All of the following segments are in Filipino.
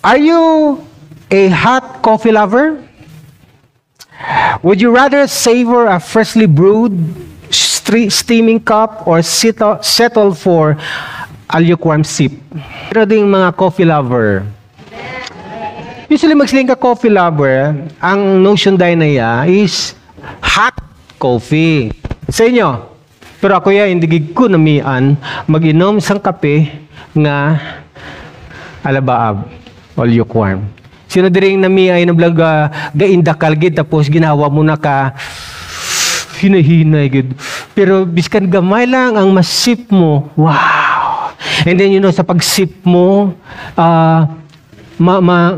Are you a hot coffee lover? Would you rather savor a freshly brewed steaming cup or settle for a lukewarm sip? Pero ding mga coffee lover. Usually magsiling ka coffee lover, ang notion dahil na iya is hot coffee. Sa inyo. Pero ako hindi ko namian mag-inom sang kape nga alabaab o lukewarm. Sino diring namiay na vlog gaindakal gid tapos ginawa mo na ka hinahinay gid. Pero biskan gamay lang ang masip mo. Wow. And then sa pagsip mo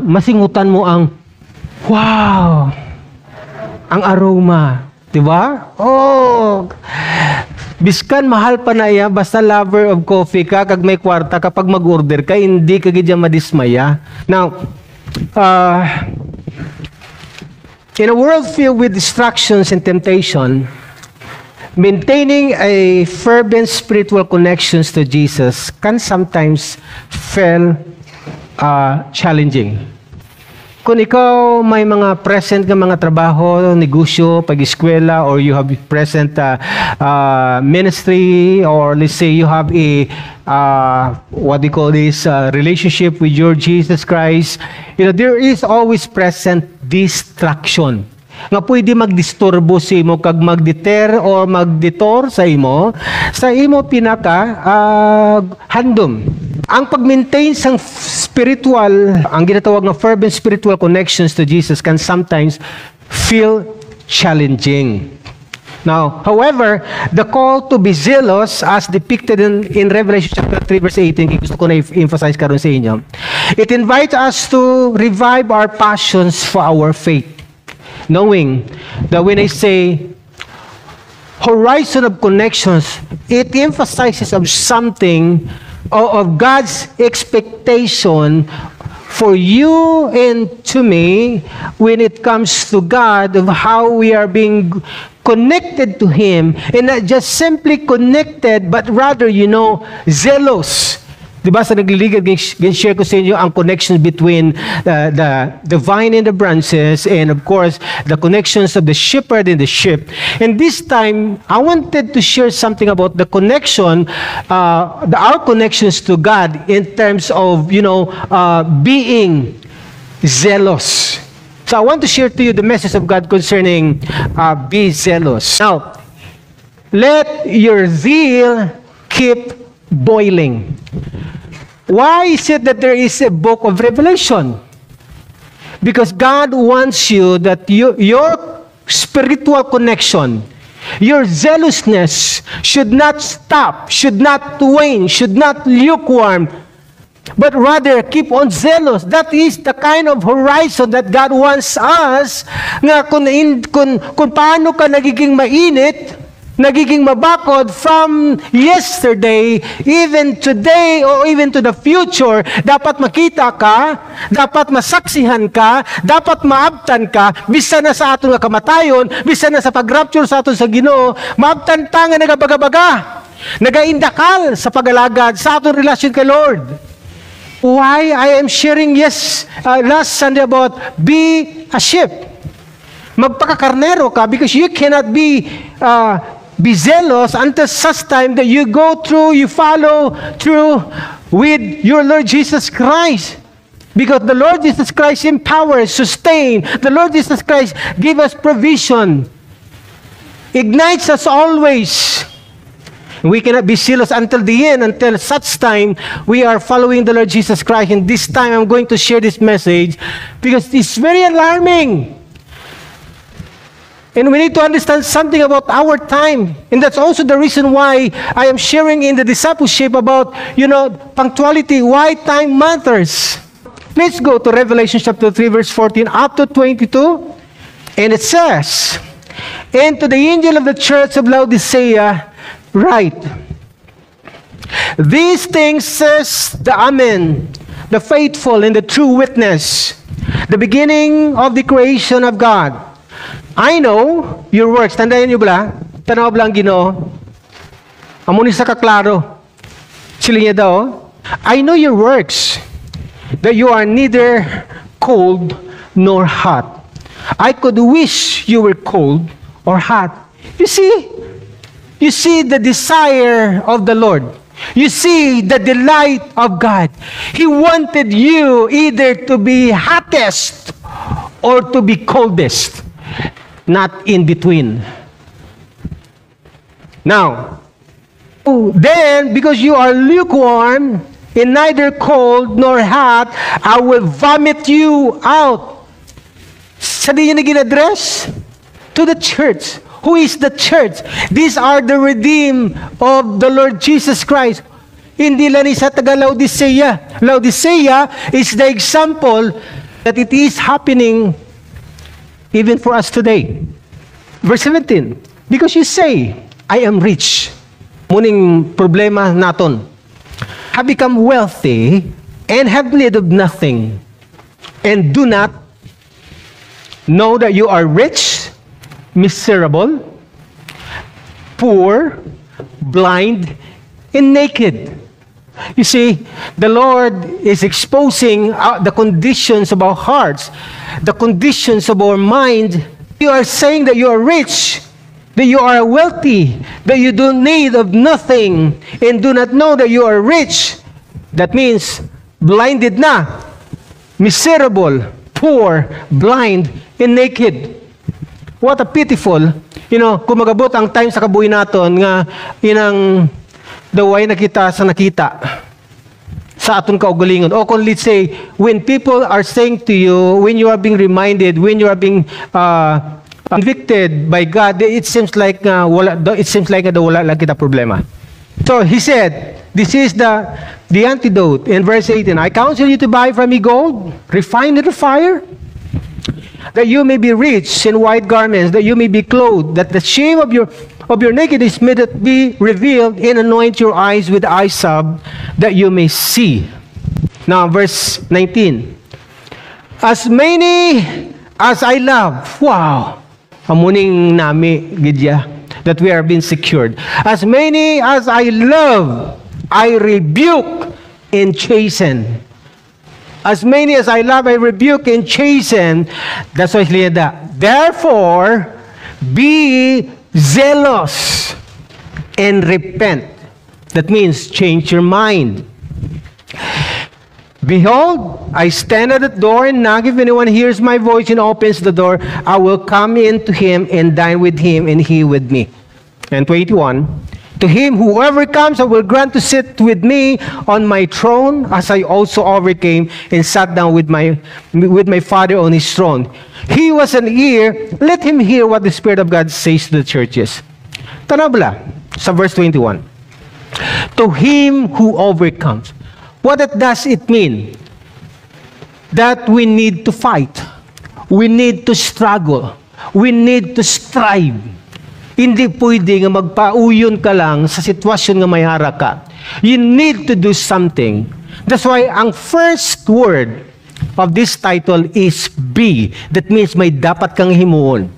masingutan mo ang wow. Ang aroma, 'di ba? Oh. Biskan mahal pa na iya basta lover of coffee ka kag may kwarta kapag mag-order ka hindi ka gid madismaya. Now, in a world filled with distractions and temptation, maintaining a fervent spiritual connections to Jesus can sometimes feel challenging. Kung ikaw may mga present ka mga trabaho, negosyo, pag-eskwela, or you have present ministry, or let's say you have a what they call this relationship with your Jesus Christ, there is always present distraction nga pwede magdisturbo sa imo kag magdeter or magdetor sa imo pinaka handom. Ang pag-maintain sang spiritual, ang ginatawag na fervent spiritual connections to Jesus can sometimes feel challenging. Now, however, the call to be zealous as depicted in Revelation chapter 3 verse 18, gusto ko na emphasize karon sa inyo. It invites us to revive our passions for our faith, knowing that when I say horizon of connections, it emphasizes of something of God's expectation for you and to me when it comes to God, of how we are being connected to Him, and not just simply connected but rather zealous. Diba sa nagliligan, share ko sa inyo ang connection between the vine and the branches, and of course, the connections of the shepherd and the sheep. And this time, I wanted to share something about the connection, our connections to God in terms of, being zealous. So I want to share to you the message of God concerning be zealous. Now, let your zeal keep boiling. Why is it that there is a book of Revelation? Because God wants you that your spiritual connection, your zealousness should not stop, should not wane, should not lukewarm, but rather keep on zealous. That is the kind of horizon that God wants us. Nga kung paano ka nagiging mainit, nagiging mabakod from yesterday, even today, or even to the future, dapat makita ka, dapat masaksihan ka, dapat maabtan ka, bisan na sa aton nga kamatayon, bisan na sa pag-rapture sa aton sa Ginoo, maabtan ta nga nagabaga-baga, nagaindakal sa pag-alagad sa aton relasyon kay Lord. Why I am sharing last Sunday about be a sheep. Magpakakarnero ka because you cannot be zealous until such time that you follow through with your Lord Jesus Christ. Because the Lord Jesus Christ empowers, sustain. The Lord Jesus Christ give us provision. Ignites us always. We cannot be zealous until the end, until such time we are following the Lord Jesus Christ. And this time I'm going to share this message because it's very alarming. And we need to understand something about our time. And that's also the reason why I am sharing in the discipleship about, punctuality, why time matters. Let's go to Revelation chapter 3, verse 14 up to 22. And it says, "And to the angel of the church of Laodicea write, these things says the Amen, the faithful and the true witness, the beginning of the creation of God. I know your works." Tandaan niyo ba? Tanaw ba lang Ginoo? Amo ni sa kaklaro. Sila niya daw, "I know your works. that you are neither cold nor hot. I could wish you were cold or hot. You see the desire of the Lord. You see the delight of God. He wanted you either to be hottest or to be coldest, not in between. Now, then, because you are lukewarm, and neither cold nor hot, I will vomit you out. Sa di niya nag-address? To the church. Who is the church? These are the redeemed of the Lord Jesus Christ. Hindi lang sa taga Laodicea. Laodicea is the example that it is happening even for us today. Verse 17, because you say, I am rich. Muning problema naton. Have become wealthy and have need of nothing, and do not know that you are rich, miserable, poor, blind, and naked. You see, the Lord is exposing the conditions of our hearts, the conditions of our mind. You are saying that you are rich, that you are wealthy, that you do need of nothing, and do not know that you are rich. That means blinded na, miserable, poor, blind, and naked. What a pitiful, kung magabot ang time sa kabuhi naton nga inang daway nakita sa nakita sa aton kaugalingon. O kung let's say, when people are saying to you, when you are being reminded, when you are being convicted by God, it seems like wala lang kita problema. So he said, this is the antidote in verse 18. I counsel you to buy from me gold, refined in the fire, that you may be rich in white garments, that you may be clothed, that the shame of your nakedness may be revealed, and anoint your eyes with eye salve, that you may see. Now, verse 19. As many as I love, wow, amuning nami, gidya, that we are being secured. As many as I love, I rebuke and chasten. As many as I love, I rebuke and chasten. That's why that. Therefore, be zealous and repent. That means change your mind. Behold, I stand at the door and knock. If anyone hears my voice and opens the door, I will come in to him and dine with him and he with me. And 21, to him whoever comes, I will grant to sit with me on my throne, as I also overcame and sat down with my Father on his throne. He who has an ear, let him hear what the Spirit of God says to the churches. Tanabla, sa verse 21. To him who overcomes. What does it mean? That we need to fight. We need to struggle. We need to strive. Hindi pwede nga magpauyon ka lang sa sitwasyon nga may hara ka. You need to do something. That's why ang first word of this title is be. That means may dapat kang himuon.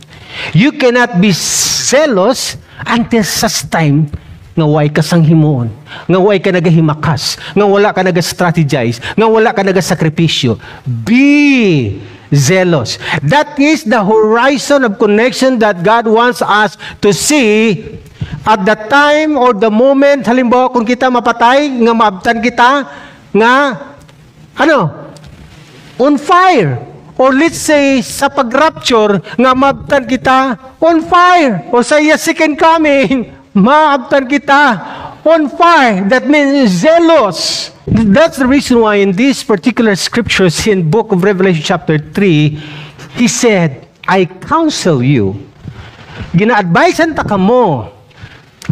You cannot be zealous until such time nga way ka sang himuon, nga way ka nagahimakas, nga wala ka naga-strategize, nga wala ka naga-sakripisyo. Be zealous. That is the horizon of connection that God wants us to see at the time or the moment. Halimbawa, kung kita mapatay, nga maabtan kita, nga, on fire. Or let's say, sa pag-rapture, nga maabtan kita, on fire. O sa iya second coming, maabtan kita on fire. That means zealous. That's the reason why in these particular scriptures in book of Revelation chapter 3, he said, I counsel you. Gina-advisean ta ka mo.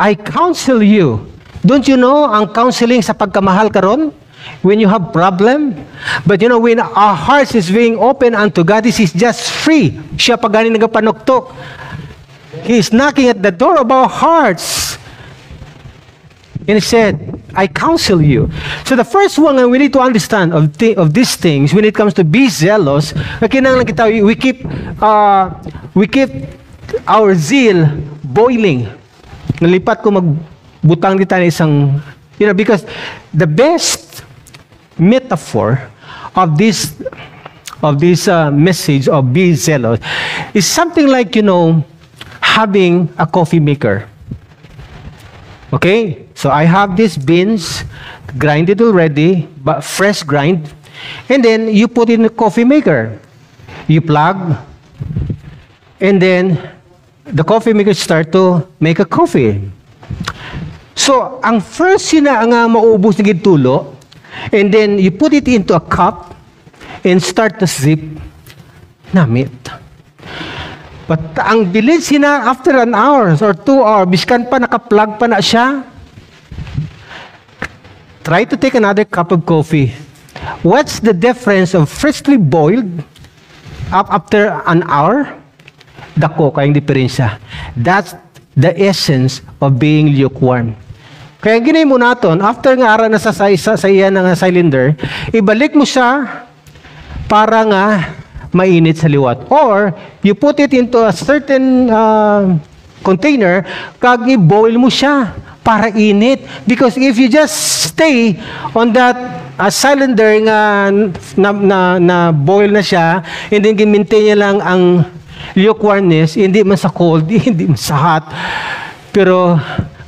I counsel you. Don't you know ang counseling sa pagkamahal karon? When you have problem, but when our hearts is being open unto God, this is just free. Siya pagani nagapanuktok. He is knocking at the door of our hearts. And he said, I counsel you. So the first one we need to understand of these things when it comes to be zealous, we keep our zeal boiling. Nalipat ko magbutang dito na isang, because the best metaphor of this message of be zealous is something like, having a coffee maker. Okay? So I have these beans grinded already, but fresh grind. And then you put in the coffee maker. You plug. And then the coffee maker start to make a coffee. So ang first yun na ang maubos na gitulo. And then you put it into a cup and start to sip. Namit. But ang bilis na after an hour or 2 hours, biskan pa naka-plug pa na siya. Try to take another cup of coffee. What's the difference of freshly boiled up after an hour? Dako kayong diferensya. That's the essence of being lukewarm. Kaya ginay mo naton, after nga ara na sa iya ng cylinder, ibalik mo siya para nga mainit sa liwat. Or, you put it into a certain container, kag i-boil mo siya para init. Because if you just stay on that cylinder nga na boil na siya, and then maintain niya lang ang lukewarmness, hindi man sa cold, hindi man sa hot. Pero,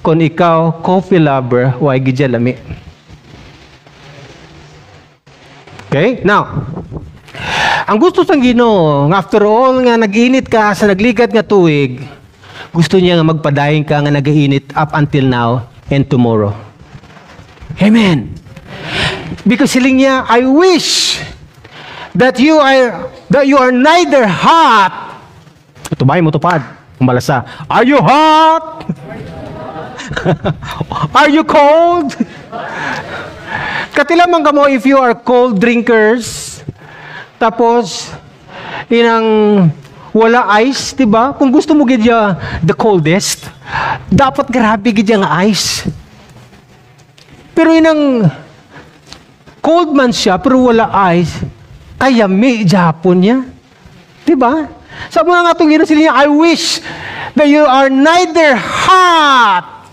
kung ikaw, coffee lover, huwag gidya lami. Okay? Now, ang gusto sang Ginoo, after all nga nag-init ka sa nagligat nga tuig, gusto niya nga magpadayon ka nga nag-init up until now and tomorrow. Amen. Because siling niya, I wish that you are neither hot. Tubay mo tupad. Malasa. Are you hot? Are you cold? Katilaman ka mo if you are cold drinkers. Tapos, inang wala ice, diba? Kung gusto mo gidya the coldest, dapat grabe gidya nga ice. Pero inang cold man siya, pero wala ice, kaya may Japon niya. Diba? Sabi nga itong gino sila niya, I wish that you are neither hot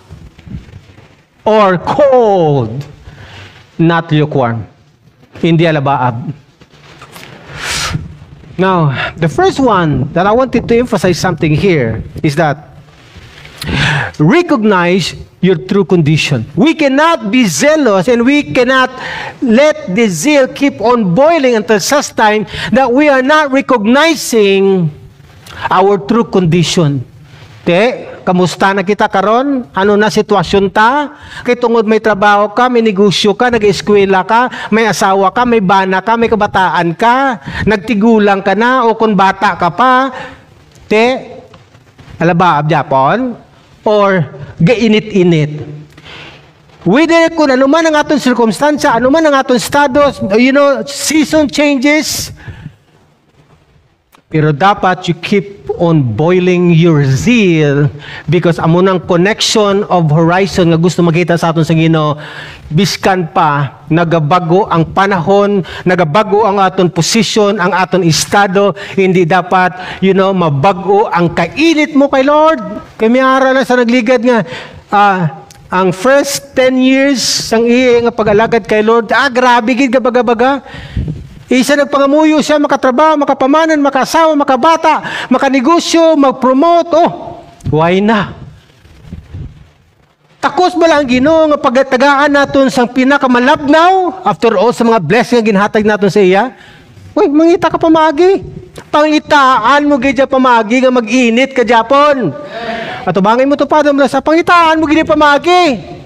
or cold, not lukewarm. Hindi alabaab. Now, the first one that I wanted to emphasize something here is that recognize your true condition. We cannot be zealous and we cannot let the zeal keep on boiling until such time that we are not recognizing our true condition. Kamusta na kita karon? Ano na sitwasyon ta? Kay tungod may trabaho ka, may negosyo ka, nag-eskwela ka, may asawa ka, may bana ka, may kabataan ka, nagtigulang ka na, o kung bata ka pa, alabaab Japon, or gainit-init. Whether kung ano man ang atong circumstansya, ano man ang atong status, season changes, pero dapat you keep on boiling your zeal because amo nang connection of horizon nga gusto makita sa aton sa Ginoo, biskan pa nagabago ang panahon, nagabago ang aton position, ang aton estado, hindi dapat mabago ang kainit mo kay Lord. Kay miara na sa nagligad nga ang first 10 years sang iya nga pag-alagad kay Lord, grabe gid ka baga-baga. Isa nagpangamuyo siya, makatrabaho, makapamanan, makasawa, makabata, makanegosyo, mag-promote. Why na? Takos ba lang Ginoo nga pagtagaan naton sang pinakamalabnaw after all sa mga blessing nga ginhatag naton sa iya? Mangita ka pamagi. Pangitaan mo gidya pamagi nga mag-init ka Japon. At ubangay mo to pa sa pangitaan mo gidya pamagi.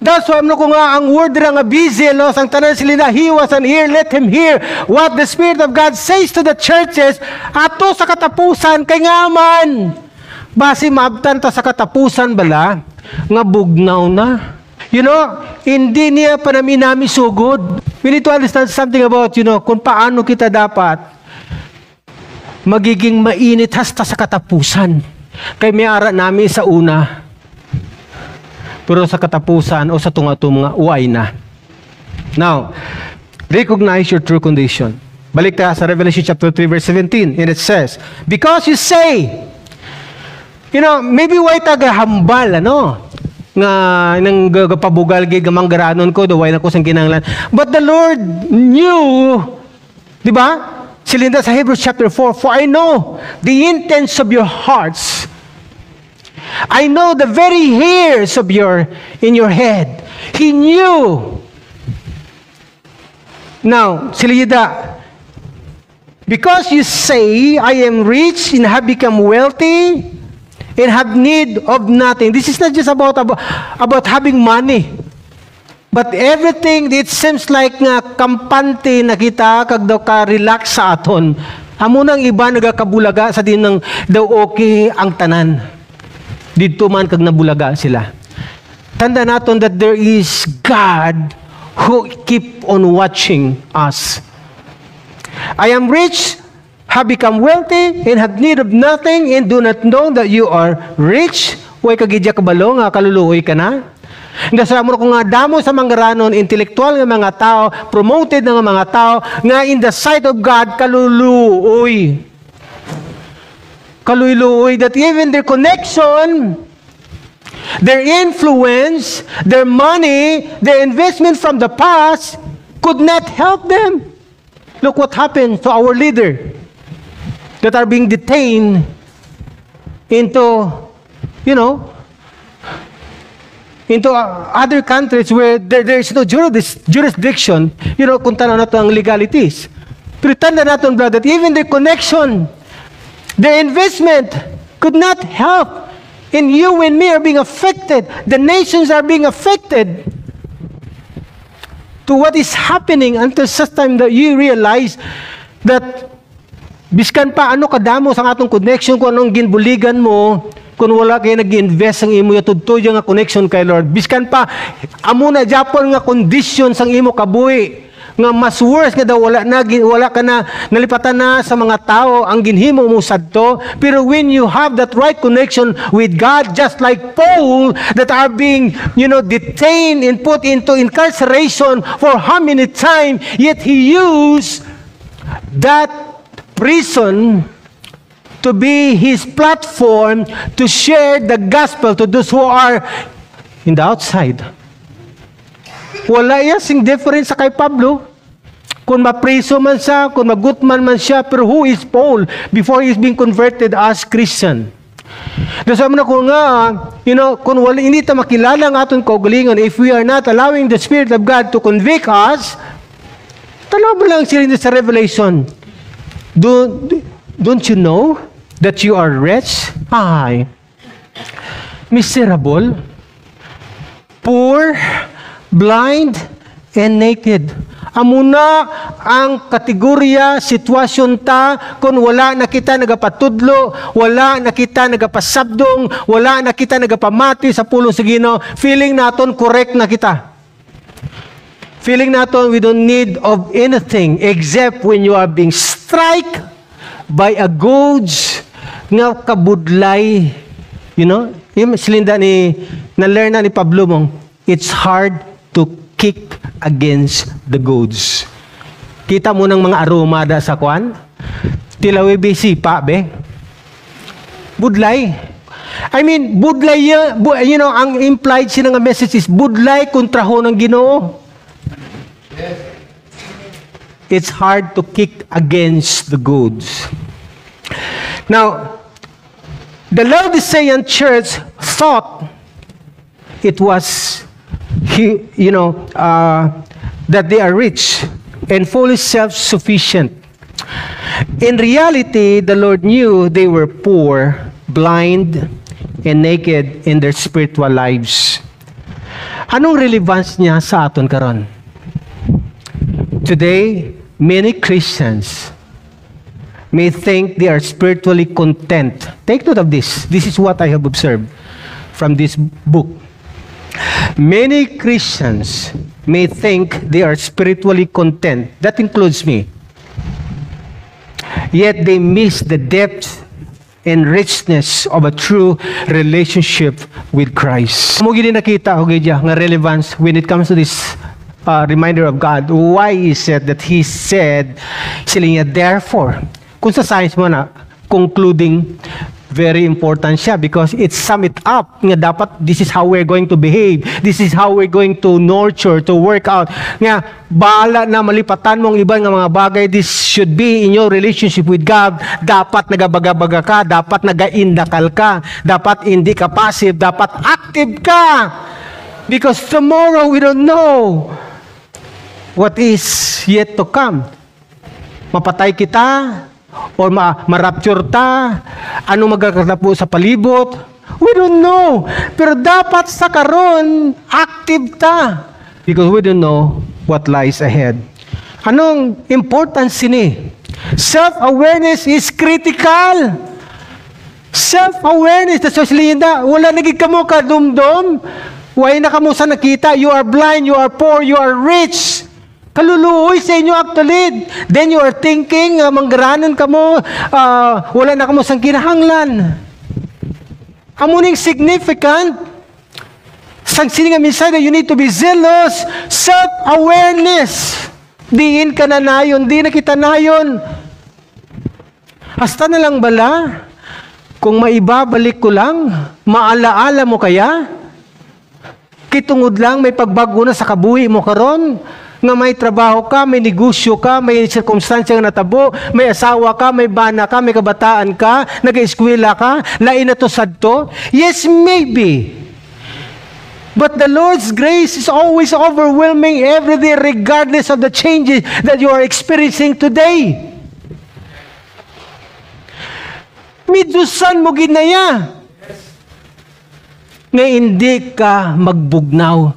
That's why ko nga ang word nga busy, ang tanan sila he was and hear, let him hear what the Spirit of God says to the churches ato sa katapusan kay ngaman. Basi maabtan ta sa katapusan bala nga bugnaw na. Hindi niya pa namin sugod. We need to understand something about, kung paano kita dapat magiging mainit hasta sa katapusan. Kay may ara namin sa una. Pero sa katapusan o sa tunga-tunga mga uway na. Now, recognize your true condition. Balik tayo sa Revelation chapter 3 verse 17 and it says, because you say, maybe way taga-hambal, nga nang pabugal gid gamang garanon ko duway na ko sang kinahanglan. But the Lord knew, di ba? Silinda sa Hebrews chapter 4, for I know the intents of your hearts. I know the very hairs of in your head. He knew. Now, Silinda, because you say, I am rich and have become wealthy and have need of nothing. This is not just about having money. But everything, it seems like nga kampante na kita kag daw ka relax sa aton. Amo nang iba nagakabulaga sa din ng daw okay ang tanan. Dito man kag nabulaga sila. Tanda naton that there is God who keep on watching us. I am rich, have become wealthy, and have need of nothing, and do not know that you are rich. Huwag kagidya kabalo nga kaluluoy ka na. Dasara mo ko nga damo sa manggaranon, intelektual nga mga tao, promoted nga mga tao, nga in the sight of God, kaluluoy. Kaluluoy that even their connection, their influence, their money, their investment from the past could not help them. Look what happened to our leader that are being detained into, into other countries where there is no jurisdiction, kung tanaw na ito ang legalities. Pero tanda natin, brother, that even their connection, their investment could not help. And you and me are being affected. The nations are being affected to what is happening until such time that you realize that biskan pa ano kadamo sa atong connection, kung anong ginbuligan mo, kung wala kayo nag-invest ang imo yatudto nga connection kay Lord. Biskan pa amo na Japon nga condition sang imo kabuhi nga mas worse nga daw wala ka na nalipatan na sa mga tao ang ginhimo mo sadto. Pero when you have that right connection with God, just like Paul that are being detained and put into incarceration for how many time, yet he used that prison to be his platform to share the gospel to those who are in the outside. Wala sing difference sa kay Pablo. Kung mapriso man siya, kung magutman man siya, pero who is Paul before he's being converted as Christian? Nasabi na ko nga, kung wala, hindi ta makilala ang aton kaugalingon, if we are not allowing the Spirit of God to convict us, tanaw mo lang sila sa Revelation. Don't you know that you are wretched, miserable, poor, blind, and naked? Amuna ang kategorya, sitwasyon ta, kung wala na kita nagapatudlo, wala na kita nagapasabdong, wala na kita nagapamati sa pulong sa Ginoo, feeling naton correct na kita. Feeling naton we don't need of anything except when you are being struck by a goads nga kabudlay. Yung silinda na-learn na ni Pablo mong, it's hard to kick against the goads. Kita mo ng mga aromada sa kwan? Tilawi sipa, be? Budlay. I mean, budlay, ang implied siya ng message is, budlay kontraho ng Ginoo. It's hard to kick against the goads. Now, the Laodicean church thought it was that they are rich and fully self-sufficient. In reality, the Lord knew they were poor, blind, and naked in their spiritual lives. Anong relevance niya sa aton karon? Today, many Christians may think they are spiritually content. Take note of this. This is what I have observed from this book. Many Christians may think they are spiritually content. That includes me. Yet they miss the depth and richness of a true relationship with Christ. Mo gid nakita og nga relevance when it comes to this reminder of God. Why is it that He said, sila niya, therefore, kung sa science mo na, concluding Very important siya because it sum it up nga dapat this is how we're going to behave. This is how we're going to nurture, to work out. Nga, bahala na malipatan mong ibang nga mga bagay. This should be in your relationship with God. Dapat nagabaga-baga ka. Dapat nagaindakal ka. Dapat hindi ka passive. Dapat active ka. Because tomorrow we don't know what is yet to come. Mapatay kita, or ma-rapture ta, ano magkakatapo sa palibot, we don't know. Pero dapat sa karon, active ta. Because we don't know what lies ahead. Anong importance ni? Self-awareness is critical. Self-awareness, especially wala naging kamo ka dumdum, why na kamo sa nakita, you are blind, you are poor, you are rich. Kaluluoy sa inyo actually. Then you are thinking, manggaranan ka mo, wala na ka mo sang kinahanglan. Amuning significant, sang sininga minsan you need to be zealous, self-awareness. Diin ka na nayon, di na kita nayon. Hasta na lang bala, kung maibabalik ko lang, maalaala mo kaya? Kitungod lang, may pagbago na sa kabuhi mo karon, nga may trabaho ka, may negosyo ka, may sirkumstansya nga natabo, may asawa ka, may bana ka, may kabataan ka, nag-eskwela ka, lain na to sadto. Yes, maybe. But the Lord's grace is always overwhelming every day regardless of the changes that you are experiencing today. Midusan mo ginaya. Nga hindi ka magbugnaw.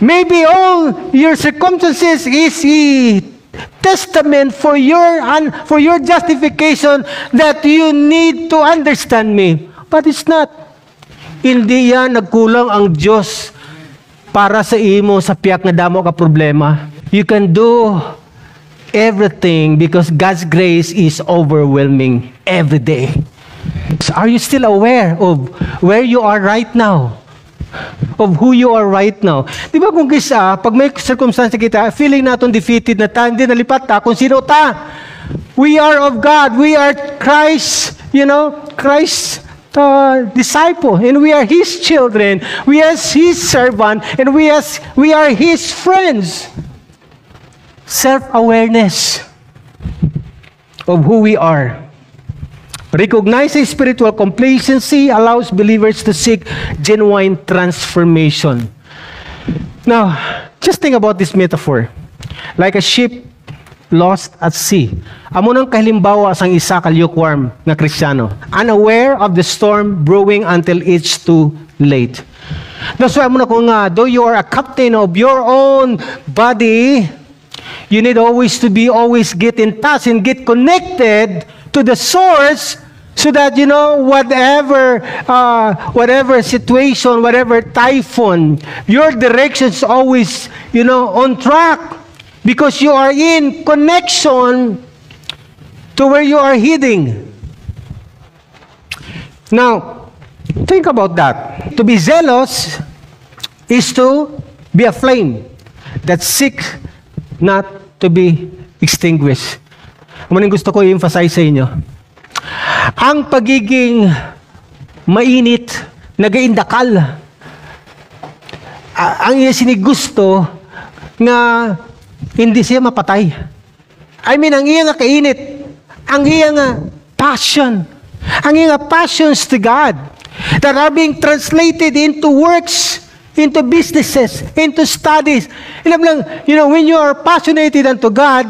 Maybe all your circumstances is a testament for your justification that you need to understand me. But it's not. Hindi yan nagkulang ang Diyos para sa imo sa piyak na damo ka problema. You can do everything because God's grace is overwhelming every day. So are you still aware of where you are right now? Of who you are right now. Di ba kung kisa, pag may circumstance kita, feeling natin defeated na ta, hindi nalipat ta, kung sino ta. We are of God. We are Christ, Christ's disciple. And we are His children. We are His servant. And we are His friends. Self-awareness of who we are. Recognizing spiritual complacency allows believers to seek genuine transformation. Now, just think about this metaphor. Like a ship lost at sea. Amo nang kahalimbawa sang isa ka lukewarm nga Kristiyano, unaware of the storm brewing until it's too late. That's why amo na kung though you are a captain of your own body, you need always get in touch and get connected to the source so that, whatever situation, whatever typhoon, your direction is always, on track because you are in connection to where you are heading. Now, think about that. To be zealous is to be a flame that seek not to be extinguished. Ang gusto ko i-emphasize sa inyo. Ang pagiging mainit, nagaindakal, ang iya sinigusto nga hindi siya mapatay. I mean, ang iya nga kainit, ang iya nga passion, ang iya nga passions to God that are being translated into works, into businesses, into studies. Ilam lang, when you are passionate unto God,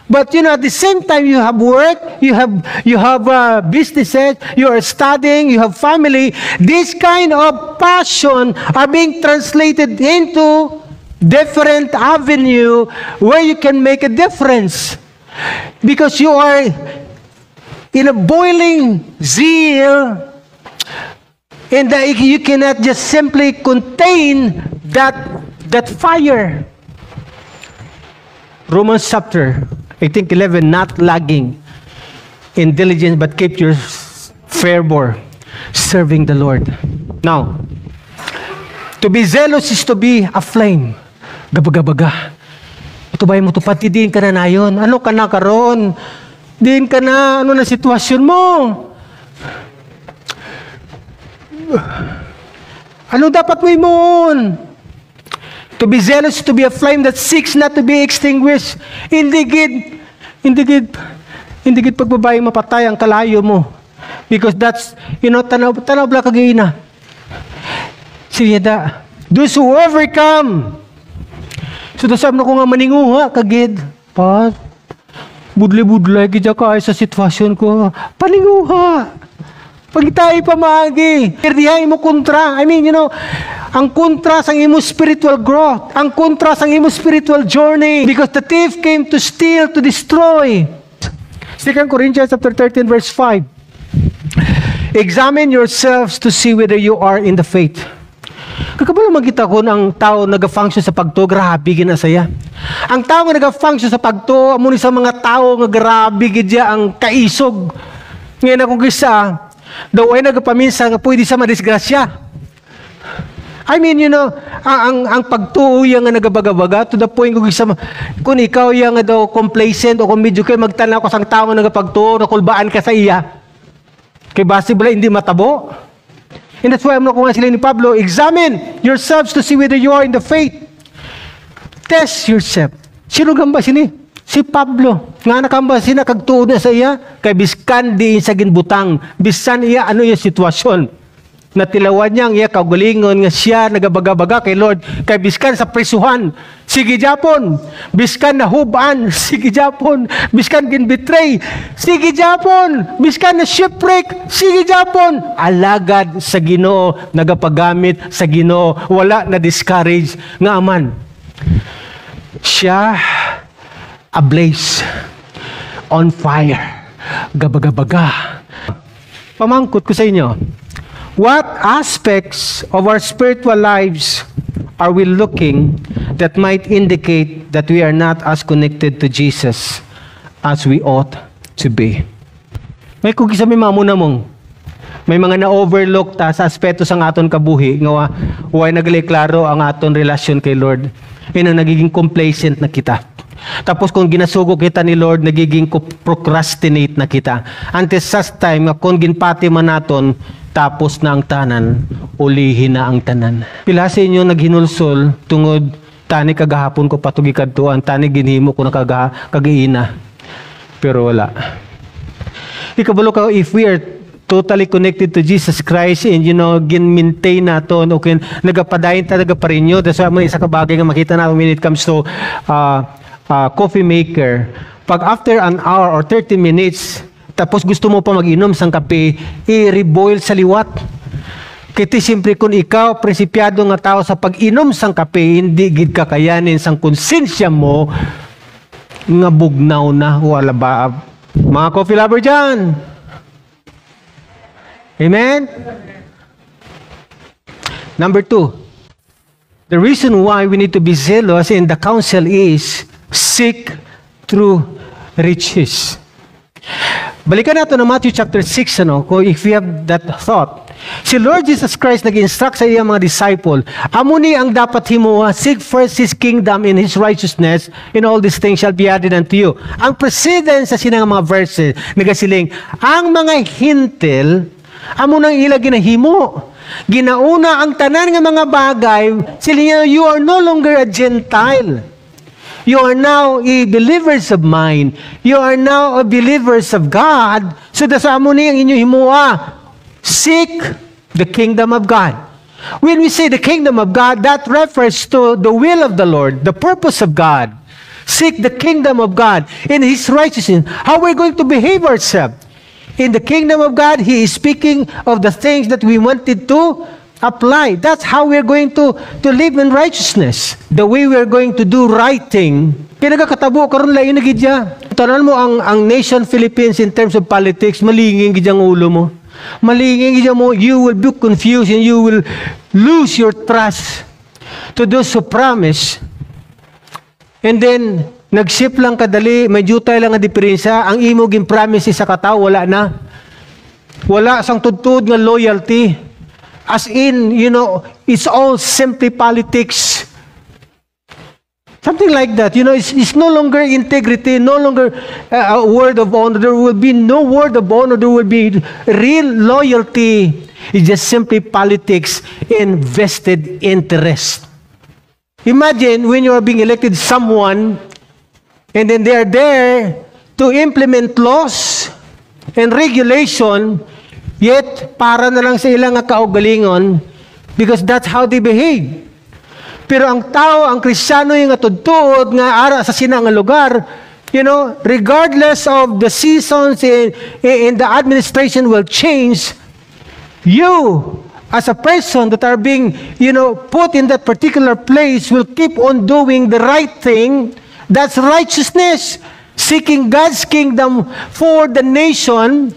but at the same time you have work, you have businesses, you are studying, you have family. This kind of passion are being translated into different avenue where you can make a difference. Because you are in a boiling zeal, and you cannot just simply contain that fire. Romans chapter 11, not lagging in diligence, but keep your fervor, serving the Lord. Now, to be zealous is to be a flame. Gabaga-baga. Ito ba yung mutupad? Diin ka na nayon. Ano ka na karon? Diin ka na, ano na sitwasyon mo? Ano dapat mo imun? To be zealous, to be a flame that seeks not to be extinguished. Hindi gid pagbabayang mapatay ang kalayo mo. Because that's, tanaw bla kagina. Siyada, those who overcome. So, dasam na ko nga maninguha, kagid. Budlay-budlay, gidya ka sa sitwasyon ko. Paninguha. Pag tayo pamagi, perdihay mo kontra. Ang kontra sa imo spiritual growth, ang kontra sa imo spiritual journey, because the thief came to steal, to destroy. 2 Corinthians chapter 13 verse 5. Examine yourselves to see whether you are in the faith. Kakabalo magkita ko ng tao nag-function sa pagto, grabe ginasaya. Ang tao nga nag-function sa pagto, amuni sa mga tao nga grabe gidya ang kaisog. Ngayon akong kisa, daw ay nagapaminsa nga pwede sa madisgrasya. Ang pagtuo yang nga nagabaga-baga to the point kung ikaw yang nga daw complacent o kung medyo kayo magtanaw ka sang tao nagapagtuo, nakulbaan ka sa iya. Kay base bala hindi matabo. And that's why ko nga sila ni Pablo, examine yourselves to see whether you are in the faith. Test yourself. Sino gamba sini? Si Pablo. Nga nakamba sina kagtuo na sa iya, kay biskan di sa ginbutang. Bisan iya ano yung sitwasyon. Natilawan niya ang iya kaugalingon nga siya nagabaga-baga kay Lord, kay biskan sa prisuhan, sige Japon, biskan na huban, sige Japon, biskan ginbetray, sige Japon, biskan na shipwreck, sige Japon, alagad sa Ginoo, nagapagamit sa Ginoo, wala na discourage nga aman. Siya ablaze, on fire, gabaga-baga. Pamangkot ko sa inyo, what aspects of our spiritual lives are we looking that might indicate that we are not as connected to Jesus as we ought to be? May kugisa may mamuna mong. May mga na-overlook ta sa aspeto sang aton kabuhi nga way nagliklaro ang aton relasyon kay Lord. Nagiging complacent na kita. Tapos kung ginasugo kita ni Lord, nagiging procrastinate na kita. Until such time, kung ginpati man naton, tapos na ang tanan, ulihin na ang tanan. Pila sa inyo naghinulsol tungod tani kagahapon ko patugi kadtuan, tani ginhimo ko na kagaina. Pero wala. Ikabalo ka, if we are totally connected to Jesus Christ and gin-maintain naton okay, nagapadayon ta nagaparinyo. That's why isa ka bagay nga makita natin when it comes to coffee maker. Pag after an hour or 30 minutes, tapos gusto mo pa mag-inom sang kape, i-reboil sa liwat. Kiti siyempre kung ikaw, prinsipyado nga tao sa pag-inom sang kape, hindi gid kakayanin sang konsensya mo, nga bugnaw na, wala ba? Mga coffee lover dyan. Amen? Number 2, the reason why we need to be zealous in the counsel is seek through riches. Balikan natin na Matthew chapter 6, if you have that thought. Si Lord Jesus Christ nag-instruct sa iyang mga disciple, amuni ang dapat himuha, seek first His kingdom and His righteousness, and all these things shall be added unto you. Ang precedence sa sinang mga verses, nagasiling, ang mga hintil, amunang ila ginahimo. Ginauna ang tanan nga mga bagay, sila you are no longer a Gentile. You are now a believers of mine. You are now a believers of God. So dasa mo ni ang inyo himuha. Seek the kingdom of God. When we say the kingdom of God, that refers to the will of the Lord, the purpose of God. Seek the kingdom of God in His righteousness. How we're going to behave ourselves. In the kingdom of God, He is speaking of the things that we wanted to apply. That's how we're going to live in righteousness. The way we're going to do right thing. Pinagkakatabo karon lain na gidya. Tanan mo ang nation Philippines in terms of politics, malinging gidyang ulo mo. Malinging gidya mo, you will be confused and you will lose your trust to those who promise. And then nag-ship lang kadali, may jutay lang nga diferensya, ang imo gin promise sa katawo wala na. Wala sang tudtud nga loyalty. As in, it's all simply politics. Something like that. It's no longer integrity, no longer a word of honor. There will be no word of honor. There will be real loyalty. is just simply politics and vested interest. Imagine when you are being elected someone and then they are there to implement laws and regulation, yet para na lang sa ilang kaugalingon because that's how they behave. Pero ang tao, ang Kristiyano yung atudtuod nga ara sa sinang lugar, regardless of the seasons and the administration will change, you as a person that are being, put in that particular place will keep on doing the right thing. That's righteousness. Seeking God's kingdom for the nation.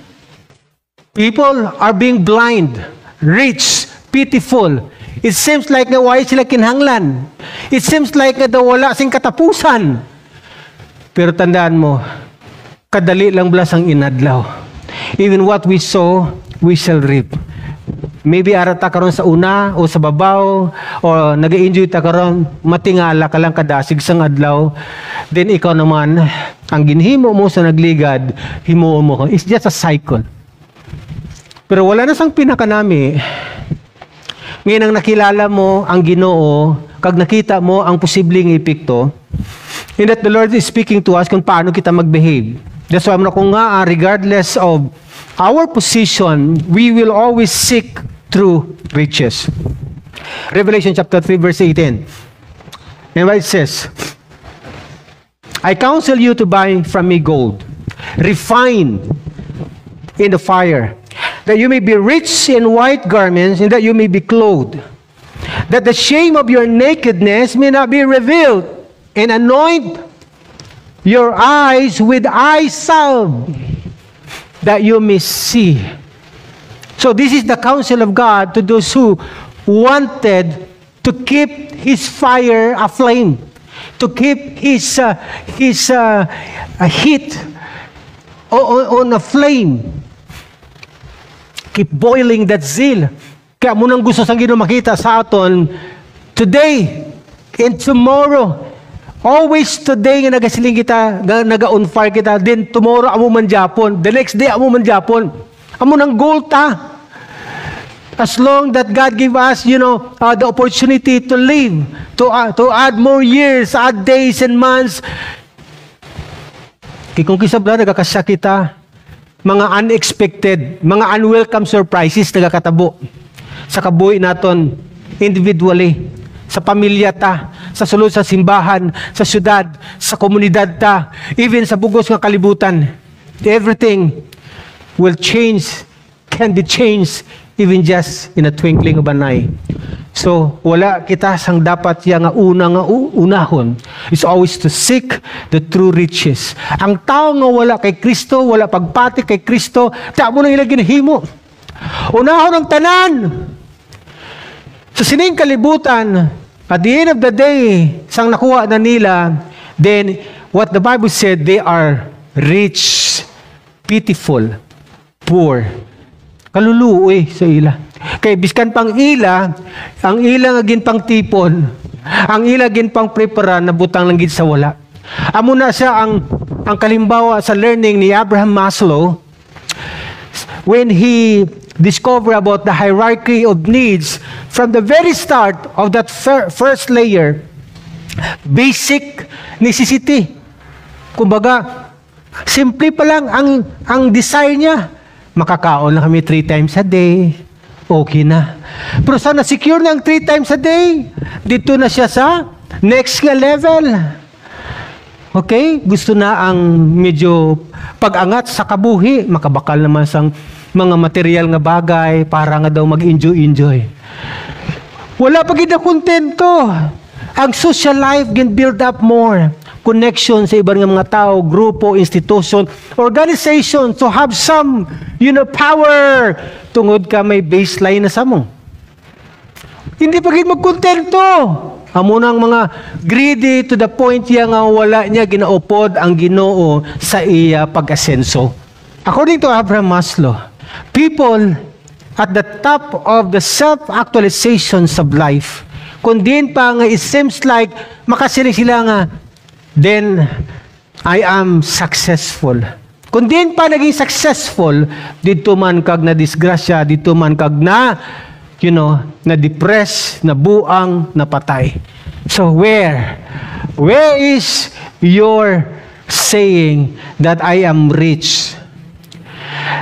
People are being blind, rich, pitiful. It seems like na wala sila kinhanglan. It seems like na wala sing katapusan. Pero tandaan mo, kadali lang blas ang inadlaw. Even what we sow, we shall reap. Maybe arata karon sa una o sa babaw o nag-enjoy ta karon, matingala ka lang kadasig sang adlaw. Then ikaw naman, ang ginhimo mo sa nagligad, himuon mo ko. It's just a cycle. Pero wala na sang pinakanami. Ngayon ang nakilala mo ang Ginoo, kag nakita mo ang posibleng epekto, and that the Lord is speaking to us kung paano kita mag-behave. That's why kung nga, regardless of our position, we will always seek true riches. Revelation chapter 3 verse 18. And what it says, I counsel you to buy from me gold, refined in the fire, that you may be rich in white garments, and that you may be clothed, that the shame of your nakedness may not be revealed, and anoint your eyes with eye salve, that you may see. So this is the counsel of God to those who wanted to keep His fire aflame, to keep His heat on a flame. Keep boiling that zeal. Kaya mo nang gusto sa Ginoo makita sa aton today and tomorrow. Always today nga nagasiling kita, naga-on fire kita, then tomorrow amo man Japon, the next day amo man Japon. Amo nang goal ta. As long that God give us, the opportunity to live, to add more years, add days and months. Kung kisabla nagakasya kita, mga unexpected, mga unwelcome surprises nagakatabo sa kabuhi naton individually, sa pamilya ta, sa sulod sa simbahan, sa syudad, sa komunidad ta, even sa bugos nga kalibutan. Everything will change, can be changed even just in a twinkling of an eye. So, wala kita sang dapat nga unahon is always to seek the true riches. Ang tao nga wala kay Kristo, wala pagpati kay Kristo, mo nang ilang ginahimo. Unahon ang tanan. Sa sining kalibutan, at the end of the day, sang nakuha na nila, then what the Bible said, they are rich, pitiful, poor. Kaluluoy sa ila. Kay biskan pang ila, ang ila nga ginpang tipon, ang ila ginpang prepara na butang lang gid sa wala. Amo na siya ang kalimbawa sa learning ni Abraham Maslow when he discovered about the hierarchy of needs from the very start of that first layer, basic necessity. Kumbaga, simple pa lang ang desire niya. Makakaon lang kami 3 times a day. Okay na. Pero sana secure na ang 3 times a day. Dito na siya sa next nga level. Okay? Gusto na ang medyo pag-angat sa kabuhi. Makabakal naman sang mga material nga bagay para nga daw mag-enjoy. Wala pa gid na kontento. Ang social life can build up more. Connection sa ibang mga tao, grupo, institution, organization to have some, power. Tungod ka may baseline na sa mo. Hindi pa gid magkontento. Amo nang mga greedy to the point nga wala niya ginaupod ang Ginoo sa iya pag-asenso. According to Abraham Maslow, people at the top of the self-actualizations of life, kung din pa nga it seems like makasiling sila nga, then I am successful. Kung din pa naging successful, dito man kag na disgrasya, dito man kag na, na depress, na buang, na patay. So where is your saying that I am rich,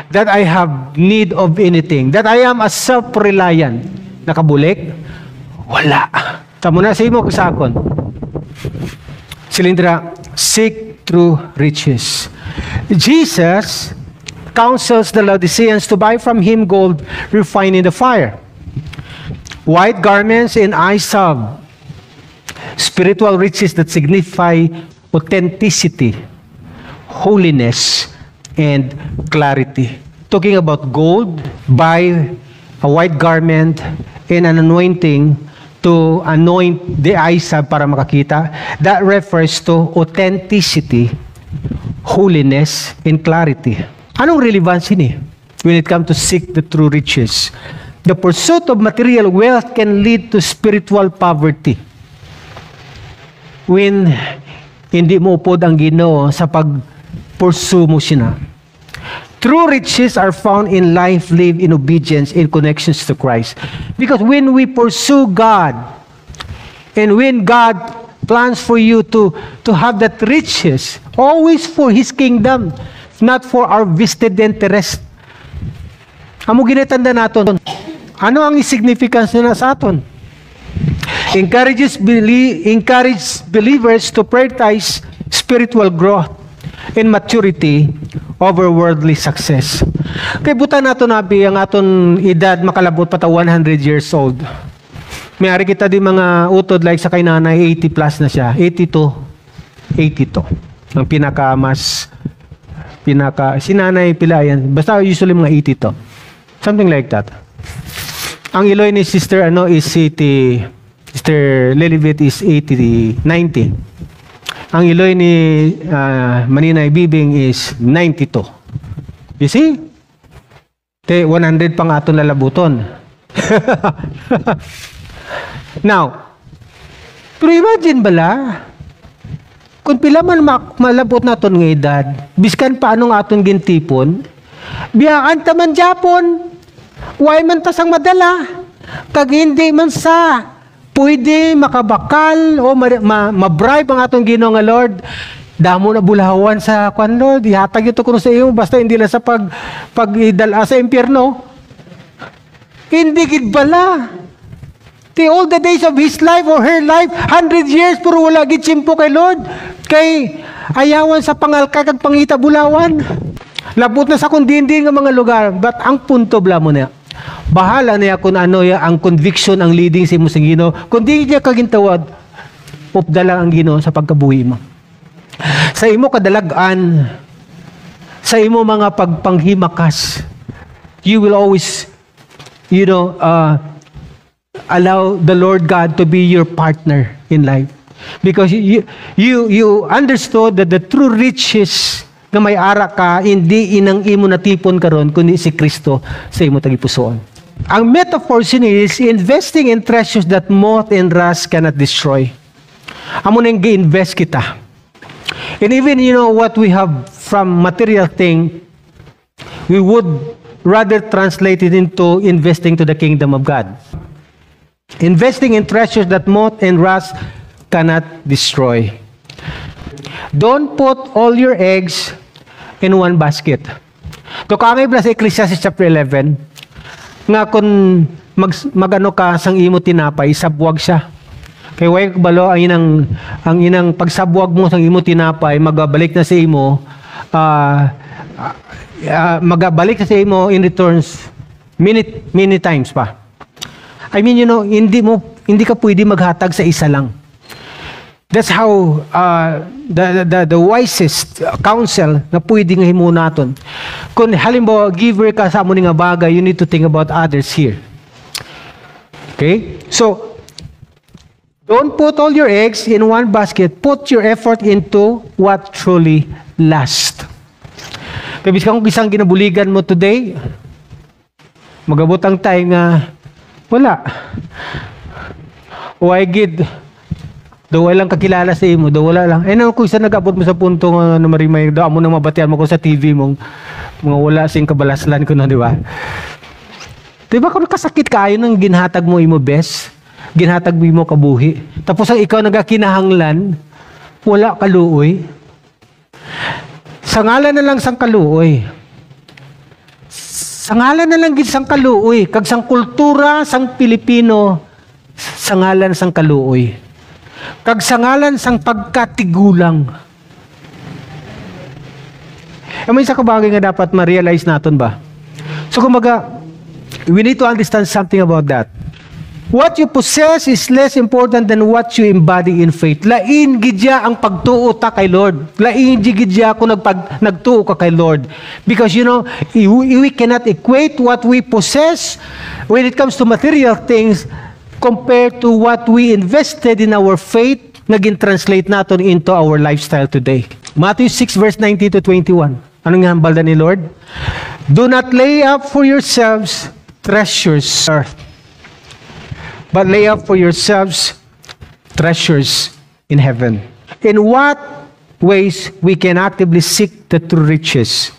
that I have need of anything, that I am a self-reliant? Nakabulik? Wala. Tamo na sa imo kasakon. Silindra, seek true riches. Jesus counsels the Laodiceans to buy from him gold refined in the fire, white garments and eye salve, spiritual riches that signify authenticity, holiness, and clarity. Talking about gold, buy a white garment and an anointing to anoint the eyes para makakita. That refers to authenticity, holiness, and clarity. Anong relevance ini when it comes to seek the true riches? The pursuit of material wealth can lead to spiritual poverty. When hindi mo upod ang Ginoo sa pag-pursue mo siya. True riches are found in life lived in obedience in connections to Christ. Because when we pursue God, and when God plans for you to have that riches, always for His kingdom, not for our vested interest. Amo ginatanda naton. Ano ang significance na sa aton? Encourage believers to prioritize spiritual growth and maturity over worldly success. Kay buta nato nabi ang aton edad makalabot pa ta 100 years old. Mayari kita di mga utod like sa kay nanay 80 plus na siya, 82. Ang si nanay pila yan, basta usually mga 82. Something like that. Ang iloy ni Sister is Sister Lilibet is 90. Ang iloy ni Maninay Bibing is 92. You see? 100 pang aton lalabuton. Now, pero imagine bala, kung pila man malabot naton nga edad, biskan paano nga aton gintipon, biyaan taman Japon, why man tasang madala, kag hindi man sa pwede makabakal o ma-bribe ang atong Ginoo nga Lord. Damo na bulahawan sa kwan Lord, ihatag ito kuno sa iyo basta hindi lang sa pag-idala sa impyerno. Hindi gid bala. All the days of his life or her life, 100 years pero wala gid simpo kay Lord. Kay ayawan sa pangalkag kag pangita bulawan. Labot na sa kundindi nga mga lugar, but ang punto bla mo na. Bahala niya kung ano ang conviction, ang leading sa imo sa Ginoo. Kung di niya kagintawad, updala ang Ginoo sa pagkabuhi mo. Sa imo kadalagan, sa imo mga pagpanghimakas, you will always, allow the Lord God to be your partner in life. Because you understood that the true riches nga may ara ka, hindi inang imo natipon karon kundi si Kristo sa imo tagipusoon. Ang metaphor sini is investing in treasures that moth and rust cannot destroy. Amo nang gi-invest kita. And even what we have from material thing, we would rather translate it into investing to the kingdom of God. Investing in treasures that moth and rust cannot destroy. Don't put all your eggs in one basket. To kami bla sa Ecclesiastes chapter 11, nga kung magano ka sang imo tinapay, sabwag siya. Kay way balo ang inang pagsabwag mo sang imo tinapay, magabalik na sa imo, magabalik na sa imo in returns many times pa. I mean, hindi ka pwede maghatag sa isa lang. That's how the wisest counsel na pwede nga himo naton. Kung halimbawa giver ka sa amo nga bagay, you need to think about others here. Okay? So don't put all your eggs in one basket. Put your effort into what truly lasts. Kaya biskan kung isang ginabuligan mo today, magabot ang time nga wala. Why gid daw walang kakilala sa imo, daw wala lang. Kung isa nag-abot mo sa punto nga marimay, daw mo nang mabatian mo ko sa TV mong mga wala sing kabalaslan ko na, di ba? Di ba kung kasakit kaayo nang ginhatag mo imo best, ginhatag mo imo kabuhi, tapos ang ikaw nagakinahanglan, wala kaluoy. Sa ngalan na lang sang kaluoy. Sa ngalan na lang gid sang kaluoy, kag sang kultura sang Pilipino, sa ngalan sang kaluoy. Kag sa ngalan sang pagkatigulang. May isa ka bagay nga dapat ma-realize naton ba? So kumbaga, we need to understand something about that. What you possess is less important than what you embody in faith. Lain gidya ang pagtuo ta kay Lord. Lain gidya kung nagtuo ka kay Lord. Because we cannot equate what we possess when it comes to material things compared to what we invested in our faith na gin-translate natin into our lifestyle today. Matthew 6 verse 19 to 21. Anong hambaldan ni Lord? Do not lay up for yourselves treasures on earth, but lay up for yourselves treasures in heaven. In what ways we can actively seek the true riches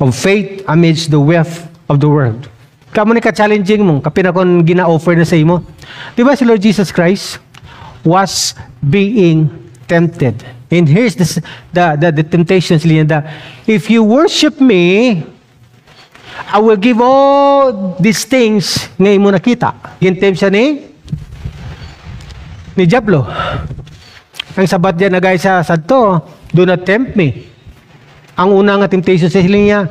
of faith amidst the wealth of the world? Kamo ni ka-challenging mo, kapinakon gina-offer na sa imo. Di ba si Lord Jesus Christ was being tempted? And here's the temptations, Linda. If you worship me, I will give all these things nga imo nakita. Gintem siya ni Diablo. Ang sabat diyan na guys sa sadto, do not tempt me. Ang una nga temptation sa niya,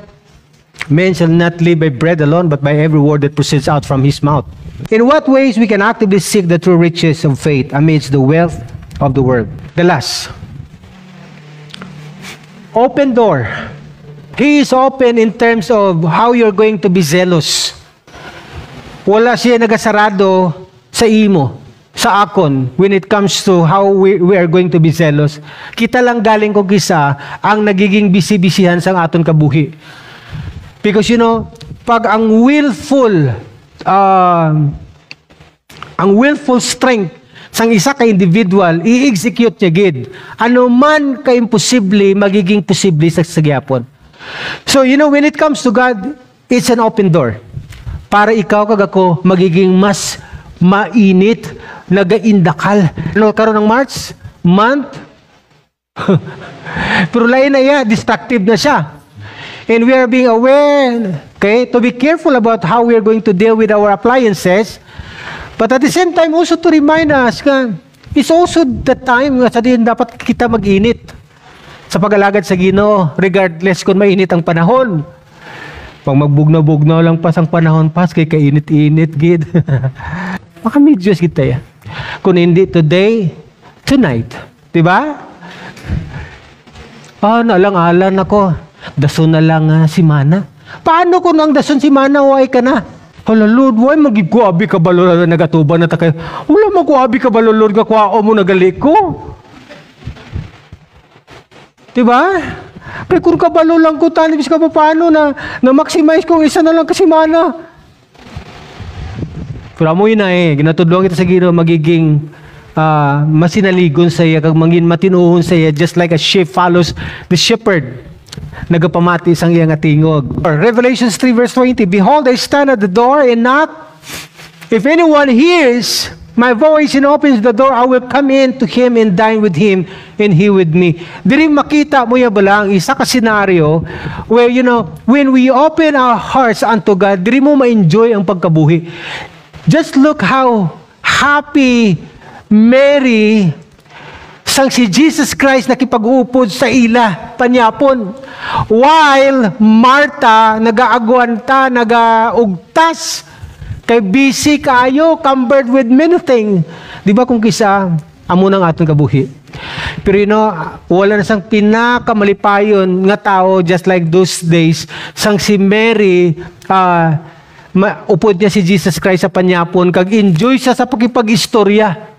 man shall not live by bread alone, but by every word that proceeds out from his mouth. In what ways we can actively seek the true riches of faith amidst the wealth of the world? The last. Open door. He is open in terms of how you're going to be zealous. Wala siya nagasarado sa imo, sa akon, when it comes to how we are going to be zealous. Kita lang galing ko kisa ang nagiging bisi-bisihan sa aton kabuhi. Because pag ang willful strength sang isa ka individual, i-execute niya gid. Ano man ka imposible, magiging posible sa sagyapon. So, when it comes to God, it's an open door. Para ikaw kag ako magiging mas mainit, nagaindakal. Karon ng March month. Pero lain na destructive na siya. And we are being aware, to be careful about how we are going to deal with our appliances. But at the same time, also to remind us, it's also the time nga sa din dapat kita mag-init sa pag-alagad sa Ginoo, regardless kung mainit ang panahon. Pag magbugnaw-bugnaw lang pas ang panahon pas, kay kainit-init, gid. Maka-medyos kita yan. Kung hindi today, tonight. Diba? Nalang-alan ako. Dason na lang si Mana. Paano kung ang dason si Mana, why ka na? Hala Lord, why magigkuabi ka ba Lord na nagatuban na ta kayo? Wala magkuabi ka ba Lord nga kuwao mo nagali ko? Diba? Kaya kung kabalo lang ko tanibis ka pa paano na maximize kong isa na lang kasi Mana. Pero mo yun ginatudluan kita sa Ginoo magiging masinaligon sa iya, kag mangin matinuhon sa iya, just like a sheep follows the shepherd. Nagapamati isang iyang tingog. Revelation 3 verse 20, behold, I stand at the door and knock. If anyone hears my voice and opens the door, I will come in to him and dine with him and he with me. Diri makita mo ya bala ang isa ka senaryo where when we open our hearts unto God, diri mo ma-enjoy ang pagkabuhi. Just look how happy Mary sang si Jesus Christ nakipag-upod sa ila panyapon, while Martha nagaagwanta, nagaugtas kay busy kayo, cumbered with many things. Di ba kung kisa amo nang atong kabuhi? Pero wala na sang pinakamalipayon nga tao, just like those days sang si Mary, upod niya si Jesus Christ sa panyapon, kag enjoy siya sa pakipag-istorya.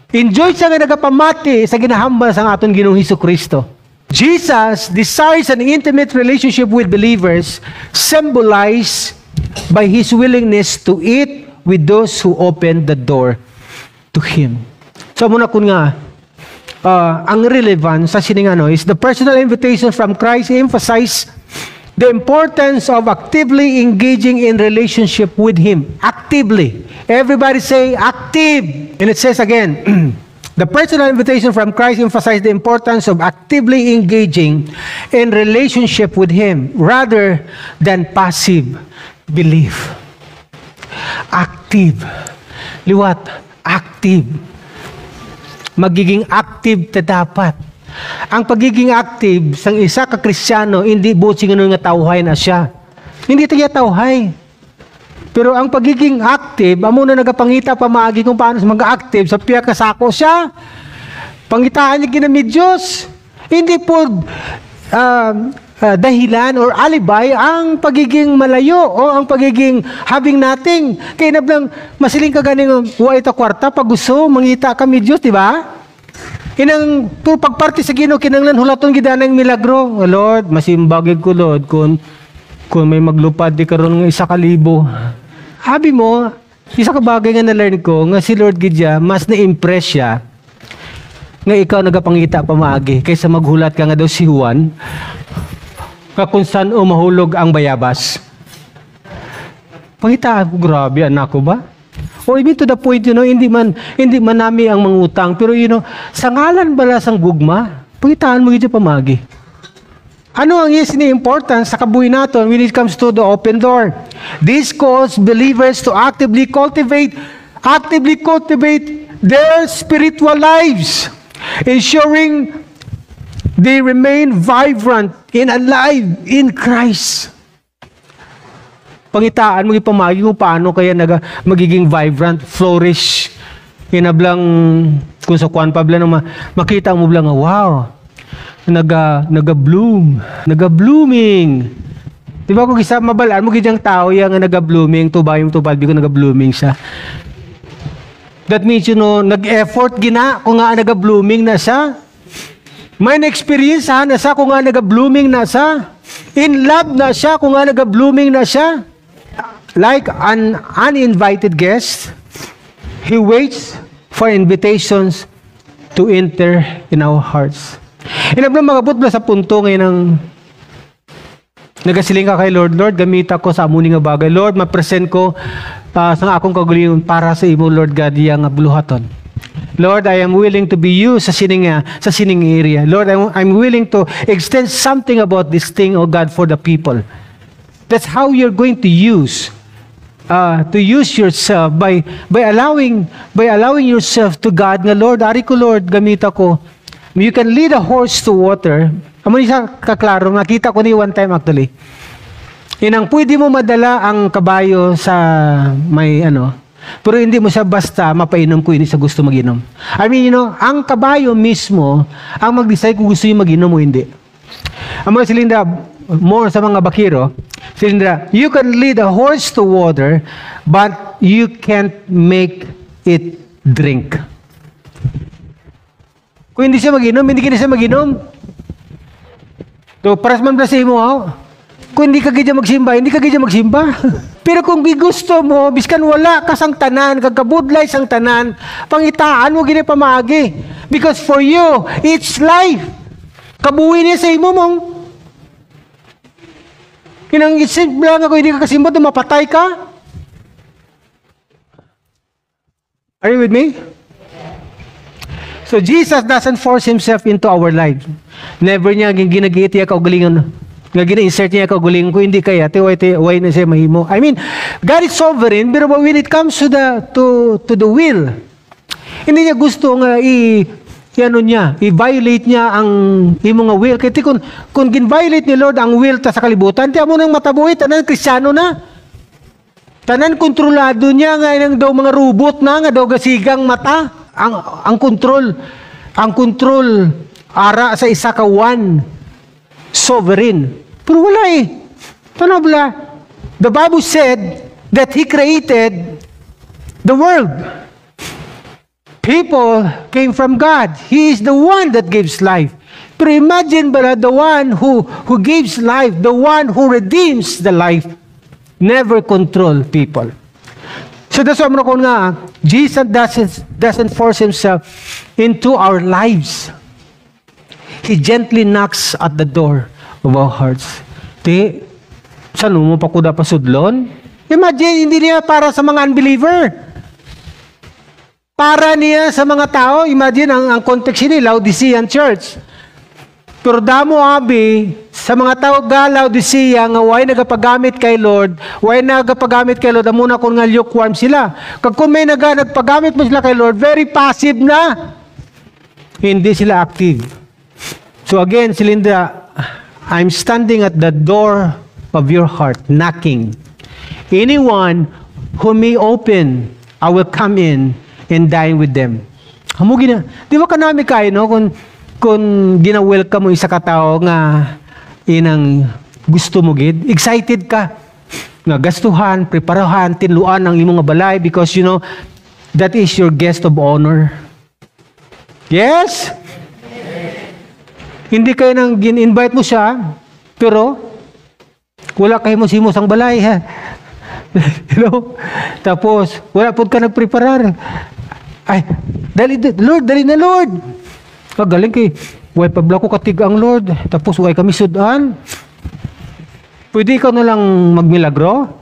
Enjoy siya nga nagapamati sa ginahambal sa aton Ginoong Hesukristo. Jesus desires an intimate relationship with believers, symbolized by His willingness to eat with those who open the door to Him. So muna kun nga, ang relevance sa sining is the personal invitation from Christ emphasize the importance of actively engaging in relationship with Him. Actively. Everybody say active. And it says again, the personal invitation from Christ emphasizes the importance of actively engaging in relationship with Him rather than passive belief. Active. Liwat. Active. Magiging active ta dapat. Ang pagiging active sang isa ka Kristiyano, hindi butsing ano nga tawhay na siya. Hindi tayo tawhay. Pero ang pagiging active, amo na nagapangita pamaagi kung paano mag-active sa piya kasako siya. Pangitaan niya ginamit Diyos. Hindi po dahilan or alibay ang pagiging malayo o ang pagiging having nothing. Kaya nablang masiling ka ganing ita kwarta pag gusto, mangita kami Diyos, di ba? Inang pagparti sa Ginoo kinanglan hulaton gid anang milagro. Oh, Lord, masimbagig ko Lord kung may maglupad di karon ng 1,000. Habi mo, isa ka bagay nga na-learn ko nga si Lord gidya mas na-impress siya nga ikaw nagapangita pamaagi kaysa maghulat ka nga daw si Juan kung saan mahulog ang bayabas. Pangita ako, grabe anak ko ba? Or even to the point, hindi man nami ang mangutang. Pero sa ngalan bala sang gugma, pangitaan mo gito pamagi. Ano ang importance sa kabuhi natin when it comes to the open door? This calls believers to actively cultivate their spiritual lives, ensuring they remain vibrant and alive in Christ. Pangitaan mo ipamagi kung paano kaya magiging vibrant, flourish. Inablang kung sa Juan Pablo makita mo blang wow, naga-bloom, naga-blooming. Di ba kung isa mabalaan mo gidyang tao yang naga-blooming, tubayong tubalbi ko naga-blooming siya. That means nag-effort gina kung nga naga-blooming na siya. May na-experience na siya kung nga naga-blooming na siya. In love na siya kung nga naga-blooming na siya. Like an uninvited guest, He waits for invitations to enter in our hearts. Inablang magabot ba sa punto ngayon ng nagasiling ka kay Lord, Lord, gamita ko sa amuni nga bagay. Lord, ma-present ko sa akong kagulingon para sa imo, Lord God, yang buluhaton. Lord, I am willing to be used sa sining area. Lord, I'm willing to extend something about this thing, oh God, for the people. That's how you're going to use yourself by allowing yourself to God nga Lord, ari ko Lord, gamita ko. You can lead a horse to water. Amo ni sa kaklaro, nakita ko ni one time actually. Inang pwede mo madala ang kabayo sa may pero hindi mo siya basta mapainom ko ini sa gusto maginom. I mean, ang kabayo mismo ang mag-decide kung gusto niya maginom o hindi. Amo silinda more sa mga bakiro, silinda, you can lead a horse to water, but you can't make it drink. Kung hindi siya maginom, hindi siya maginom. So, paras man sa imo, kung hindi ka gidya magsimba, hindi ka gidya magsimba. Pero kung gusto mo, biskan wala ka sang tanan, kagabudlay sang tanan, pangitaan mo gini pamagi. Because for you, it's life. Kabuhi niya sa imo mong. Kinang isip lang ako, hindi ka kasimba, mapatay ka. Are you with me? So Jesus doesn't force Himself into our life. Never niya ginagiti niya kaugalingon. Nga gina-insert niya kaugalingon ko, hindi kaya, way na siya mahimo. I mean, God is sovereign, pero when it comes to the will, hindi niya gusto nga i-violate niya ang imong will. Kaya kung gin-violate ni Lord ang will ta sa kalibutan, tiyan mo nang matabuhi, tanan Kristiyano na. Tanan kontrolado niya nga nang daw mga robot na, nga daw gasigang mata. Ang control ara sa isa ka one sovereign. Pero wala Tanabla. The Bible said that He created the world. People came from God. He is the one that gives life. Pero imagine ba the one who gives life, the one who redeems the life, never control people. So that's why ko nga, Jesus doesn't force himself into our lives. He gently knocks at the door of our hearts. Saan mo pa kuda pa sudlon? Imagine, hindi niya para sa mga unbeliever. Para niya sa mga tao. Imagine, ang context niya, Laodicean church. Pero damo abi, sa mga tao ga Laodicea, nga way nagapagamit kay Lord, amuna kung nga lukewarm sila. Kung may nagpagamit mo sila kay Lord, very passive na. Hindi sila active. So again, Silinda, I'm standing at the door of your heart, knocking. Anyone who may open, I will come in and dine with them. Hamugi na. Di ba kanami kayo, no? Kung gina-welcome mo isa katao nga inang gusto mo gid, excited ka. Nga gastuhan, preparahan, tinluan ang imong balay because you know, that is your guest of honor. Yes? Hindi kayo nang gin-invite mo siya, pero wala kayo mo simos ang balay, ha? You know? Tapos, wala po ka nagpreparar. Ay, dali na Lord. Galing kay, way pabla ko katig ang Lord. Tapos, way kami sudan. Pwede ikaw na lang magmilagro?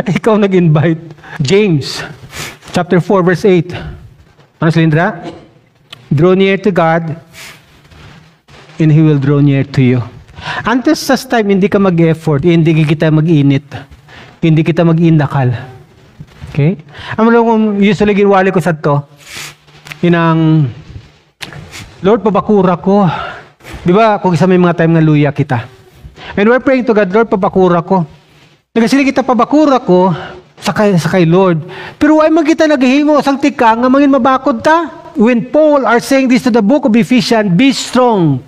Ikaw nag-invite. James, chapter 4, verse 8. Ano, Silindra? Draw near to God, and He will draw near to you. Antes sa time, hindi ka mag-effort, hindi kita mag-init, hindi kita mag-indakal. Okay? Ano lang kung usually ginwali ko sa to, inang, Lord, pabakura ko. Di ba, kung isa may mga time nga luya kita. And we're praying to God, Lord, pabakura ko. Nagasili kita pabakura ko, sa kay Lord. Pero ay magkita naghihimo, sang tika, nga mangin mabakod ta. When Paul are saying this to the book of Ephesians, be strong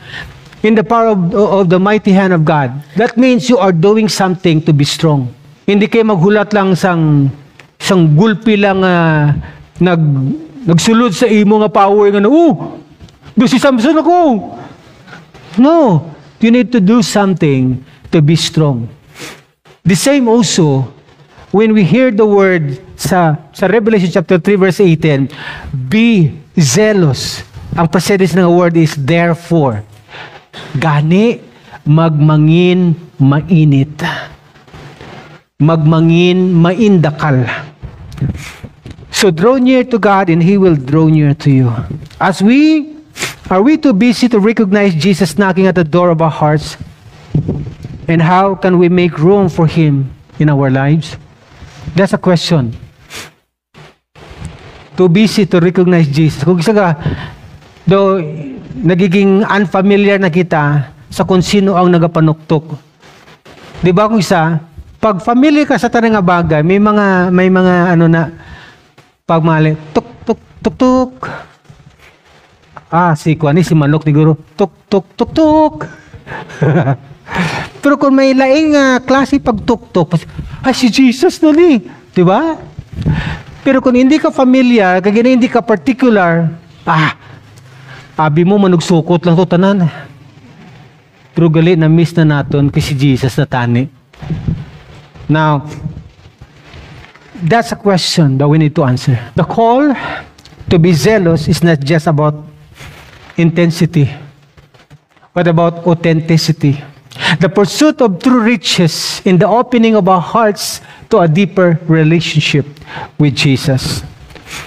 in the power of the mighty hand of God. That means you are doing something to be strong. Hindi kayo maghulat lang sang gulpi lang nagsulod sa imo nga power nga si Samson ako. No, you need to do something to be strong. The same also when we hear the word sa Revelation chapter 3 verse 18, be zealous. Ang precedence ng word is therefore. Gani, magmangin mainit. Magmangin maindakal. So draw near to God and He will draw near to you. Are we too busy to recognize Jesus knocking at the door of our hearts? And how can we make room for Him in our lives? That's a question. Too busy to recognize Jesus. Kung isa ka, though nagiging unfamiliar na kita sa kung sino ang nagapanuktok. Di ba kung isa, pag familiar ka sa tanang nga bagay, may mga ano na, pagmali, tuk, tuk, tuk, tuk. Si Kwani, si Manok ni Guru, tuk, tuk, tuk, tuk. Pero kung may laing klase pag tuk, tuk, si Jesus na ni. Di ba? Pero kung hindi ka familiar, kaya hindi ka particular, abi mo manugsukot lang to tanan. Pero gali na miss na naton kasi Jesus na tani. Now, that's a question that we need to answer. The call to be zealous is not just about intensity, but about authenticity. The pursuit of true riches in the opening of our hearts to a deeper relationship with Jesus.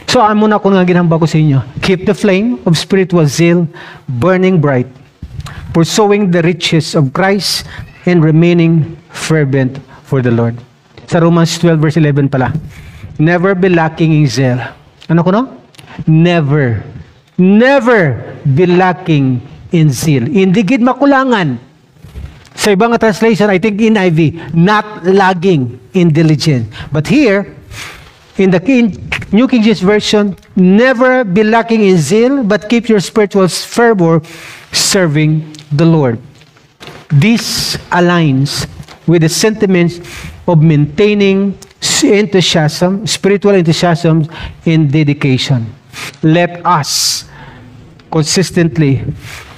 So, muna ko nga ginamba ko sa inyo. Keep the flame of spiritual zeal burning bright, pursuing the riches of Christ and remaining fervent for the Lord. Sa Romans 12 verse 11 pala. Never be lacking in zeal. Ano ko no? Never be lacking in zeal. Hindi gid makulangan. Sa ibang translation, I think NIV, not lagging in diligence. But here, in the New King James Version, never be lacking in zeal, but keep your spiritual fervor serving the Lord. This aligns with the sentiments of maintaining enthusiasm, spiritual enthusiasm, and dedication. Let us consistently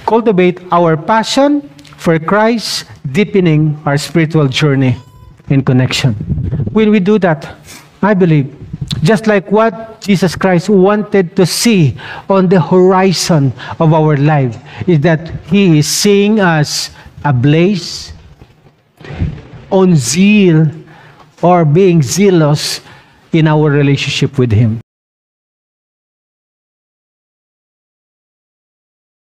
cultivate our passion for Christ, deepening our spiritual journey and connection. When we do that, I believe Just like what Jesus Christ wanted to see on the horizon of our life is that He is seeing us ablaze on zeal or being zealous in our relationship with Him.